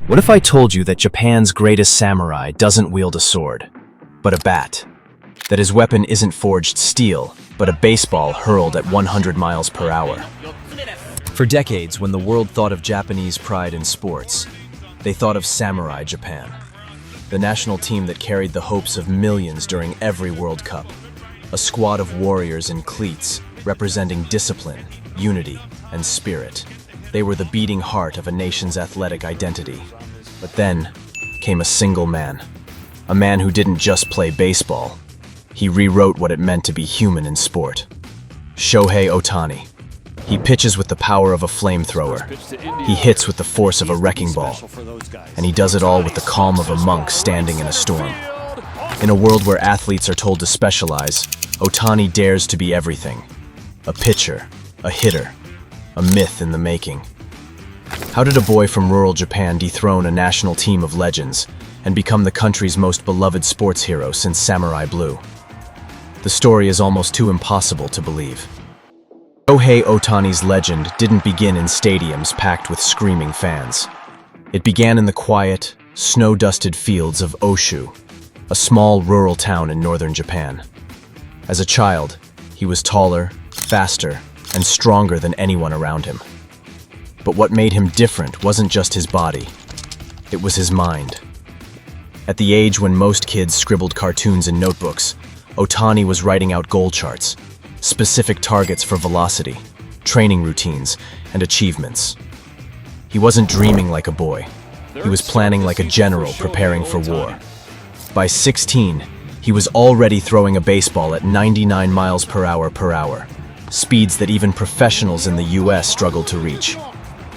What if I told you that Japan's greatest samurai doesn't wield a sword, but a bat? That his weapon isn't forged steel, but a baseball hurled at 100 miles per hour? For decades, when the world thought of Japanese pride in sports, they thought of Samurai Japan, the national team that carried the hopes of millions during every World Cup. A squad of warriors in cleats, representing discipline, unity, and spirit. They were the beating heart of a nation's athletic identity. But then came a single man. A man who didn't just play baseball. He rewrote what it meant to be human in sport. Shohei Ohtani. He pitches with the power of a flamethrower. He hits with the force of a wrecking ball. And he does it all with the calm of a monk standing in a storm. In a world where athletes are told to specialize, Ohtani dares to be everything. A pitcher, a hitter, a myth in the making. How did a boy from rural Japan dethrone a national team of legends and become the country's most beloved sports hero since Samurai Blue? The story is almost too impossible to believe. Shohei Ohtani's legend didn't begin in stadiums packed with screaming fans. It began in the quiet, snow-dusted fields of Oshu, a small rural town in northern Japan. As a child, he was taller, faster, and stronger than anyone around him. But what made him different wasn't just his body. It was his mind. At the age when most kids scribbled cartoons in notebooks, Ohtani was writing out goal charts, specific targets for velocity, training routines, and achievements. He wasn't dreaming like a boy. He was planning like a general preparing for war. By 16, he was already throwing a baseball at 99 miles per hour, speeds that even professionals in the US struggled to reach.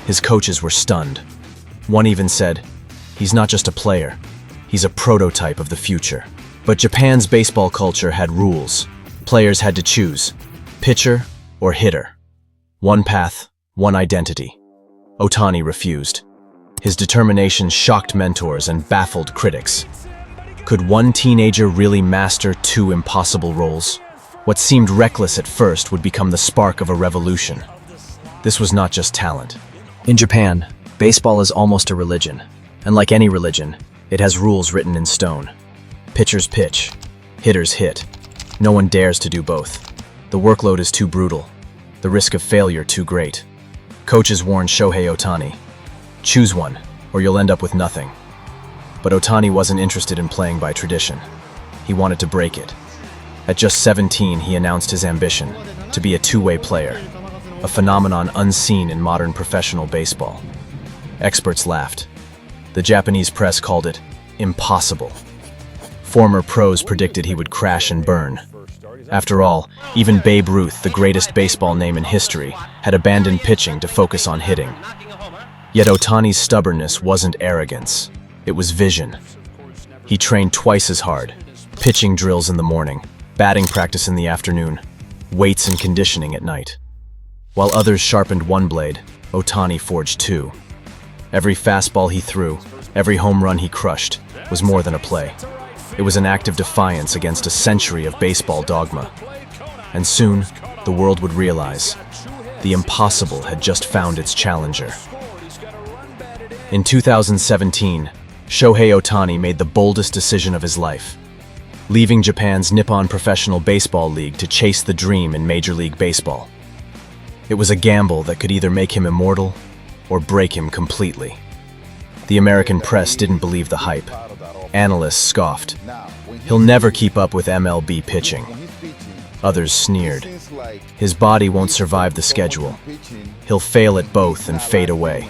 His coaches were stunned. One even said, "He's not just a player, he's a prototype of the future." But Japan's baseball culture had rules. Players had to choose, pitcher or hitter. One path, one identity. Ohtani refused. His determination shocked mentors and baffled critics. Could one teenager really master two impossible roles? What seemed reckless at first would become the spark of a revolution. This was not just talent. In Japan, baseball is almost a religion. And like any religion, it has rules written in stone. Pitchers pitch, hitters hit. No one dares to do both. The workload is too brutal. The risk of failure too great. Coaches warned Shohei Ohtani, "Choose one, or you'll end up with nothing." But Ohtani wasn't interested in playing by tradition. He wanted to break it. At just 17, he announced his ambition to be a two-way player, a phenomenon unseen in modern professional baseball. Experts laughed. The Japanese press called it impossible. Former pros predicted he would crash and burn. After all, even Babe Ruth, the greatest baseball name in history, had abandoned pitching to focus on hitting. Yet Ohtani's stubbornness wasn't arrogance. It was vision. He trained twice as hard, pitching drills in the morning, batting practice in the afternoon, weights and conditioning at night. While others sharpened one blade, Ohtani forged two. Every fastball he threw, every home run he crushed, was more than a play. It was an act of defiance against a century of baseball dogma. And soon, the world would realize the impossible had just found its challenger. In 2017, Shohei Ohtani made the boldest decision of his life, leaving Japan's Nippon Professional Baseball League to chase the dream in Major League Baseball. It was a gamble that could either make him immortal or break him completely. The American press didn't believe the hype. Analysts scoffed. "He'll never keep up with MLB pitching." Others sneered. "His body won't survive the schedule. He'll fail at both and fade away."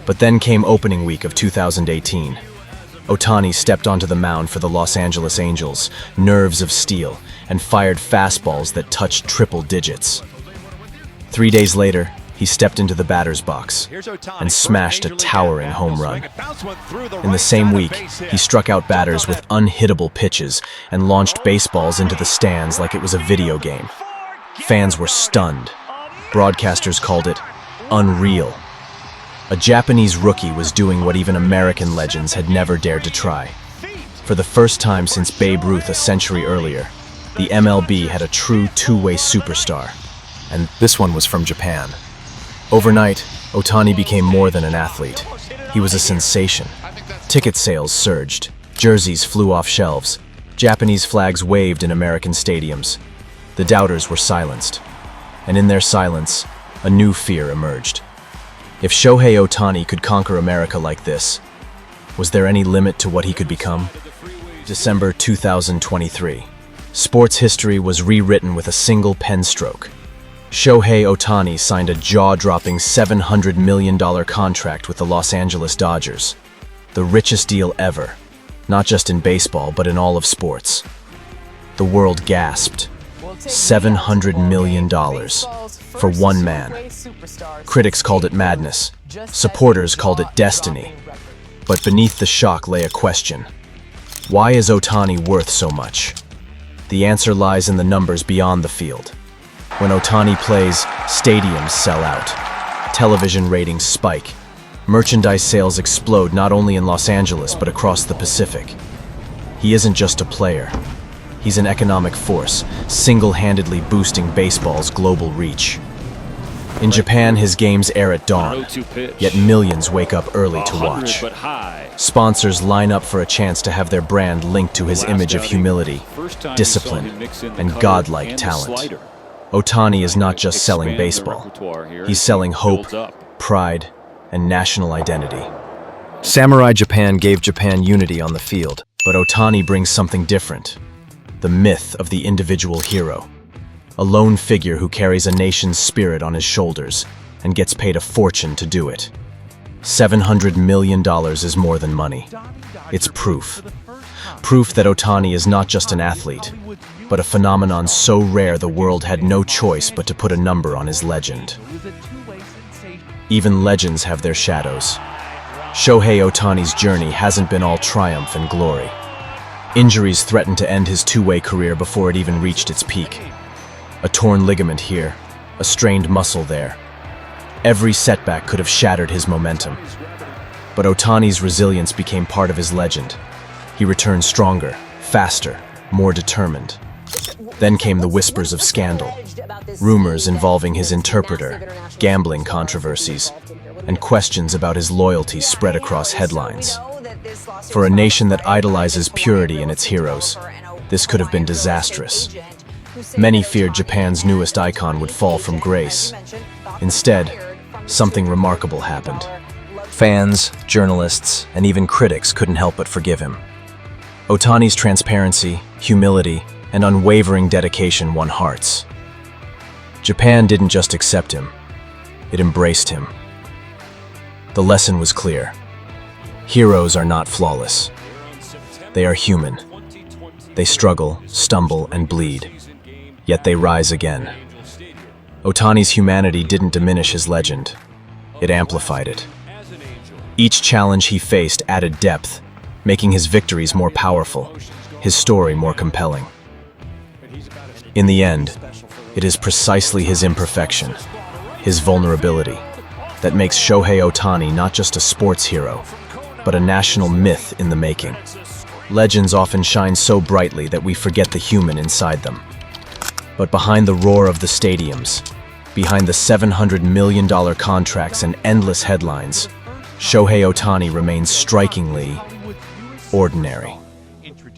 But then came opening week of 2018. Ohtani stepped onto the mound for the Los Angeles Angels, nerves of steel, and fired fastballs that touched triple digits. 3 days later, he stepped into the batter's box and smashed a towering home run. In the same week, he struck out batters with unhittable pitches and launched baseballs into the stands like it was a video game. Fans were stunned. Broadcasters called it unreal. A Japanese rookie was doing what even American legends had never dared to try. For the first time since Babe Ruth a century earlier, the MLB had a true two-way superstar. And this one was from Japan. Overnight, Ohtani became more than an athlete. He was a sensation. Ticket sales surged, jerseys flew off shelves, Japanese flags waved in American stadiums. The doubters were silenced, and in their silence, a new fear emerged. If Shohei Ohtani could conquer America like this, was there any limit to what he could become? December 2023. Sports history was rewritten with a single pen stroke. Shohei Ohtani signed a jaw-dropping $700 million contract with the Los Angeles Dodgers. The richest deal ever, not just in baseball, but in all of sports. The world gasped. $700 million for one man. Critics called it madness. Supporters called it destiny. But beneath the shock lay a question. Why is Ohtani worth so much? The answer lies in the numbers beyond the field. When Ohtani plays, stadiums sell out. Television ratings spike. Merchandise sales explode not only in Los Angeles but across the Pacific. He isn't just a player. He's an economic force, single-handedly boosting baseball's global reach. In Japan, his games air at dawn, yet millions wake up early to watch. Sponsors line up for a chance to have their brand linked to his image of humility, discipline, and godlike talent. Ohtani is not just selling baseball. He's selling hope, pride, and national identity. Samurai Japan gave Japan unity on the field, but Ohtani brings something different. The myth of the individual hero. A lone figure who carries a nation's spirit on his shoulders and gets paid a fortune to do it. $700 million is more than money. It's proof. Proof that Ohtani is not just an athlete, but a phenomenon so rare the world had no choice but to put a number on his legend. Even legends have their shadows. Shohei Ohtani's journey hasn't been all triumph and glory. Injuries threatened to end his two-way career before it even reached its peak. A torn ligament here, a strained muscle there. Every setback could have shattered his momentum. But Ohtani's resilience became part of his legend. He returned stronger, faster, more determined. Then came the whispers of scandal, rumors involving his interpreter, gambling controversies, and questions about his loyalty spread across headlines. For a nation that idolizes purity in its heroes, this could have been disastrous. Many feared Japan's newest icon would fall from grace. Instead, something remarkable happened. Fans, journalists, and even critics couldn't help but forgive him. Ohtani's transparency, humility, and unwavering dedication won hearts. Japan didn't just accept him, it embraced him. The lesson was clear. Heroes are not flawless. They are human. They struggle, stumble, and bleed. Yet they rise again. Ohtani's humanity didn't diminish his legend. It amplified it. Each challenge he faced added depth, making his victories more powerful, his story more compelling. In the end, it is precisely his imperfection, his vulnerability, that makes Shohei Ohtani not just a sports hero, but a national myth in the making. Legends often shine so brightly that we forget the human inside them. But behind the roar of the stadiums, behind the $700 million contracts and endless headlines, Shohei Ohtani remains strikingly ordinary.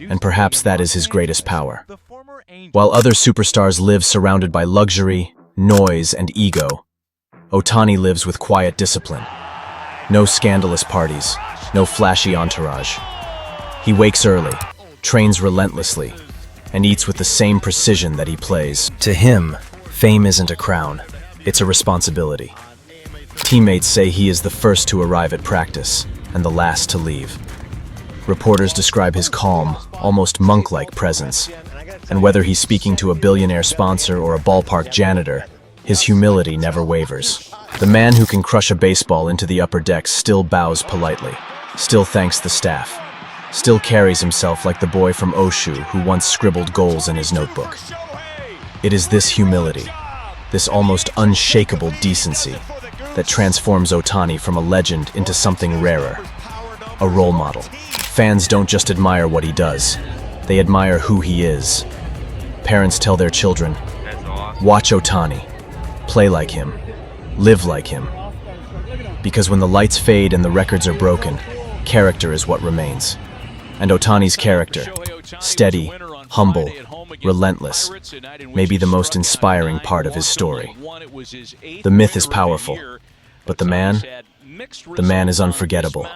And perhaps that is his greatest power. While other superstars live surrounded by luxury, noise, and ego, Ohtani lives with quiet discipline. No scandalous parties, no flashy entourage. He wakes early, trains relentlessly, and eats with the same precision that he plays. To him, fame isn't a crown, it's a responsibility. Teammates say he is the first to arrive at practice and the last to leave. Reporters describe his calm, almost monk-like presence. And whether he's speaking to a billionaire sponsor or a ballpark janitor, his humility never wavers. The man who can crush a baseball into the upper decks still bows politely, still thanks the staff, still carries himself like the boy from Oshu who once scribbled goals in his notebook. It is this humility, this almost unshakable decency, that transforms Ohtani from a legend into something rarer, a role model. Fans don't just admire what he does, they admire who he is. Parents tell their children, watch Ohtani, play like him, live like him. Because when the lights fade and the records are broken, character is what remains. And Ohtani's character, steady, humble, relentless, may be the most inspiring part of his story. The myth is powerful, but the man is unforgettable.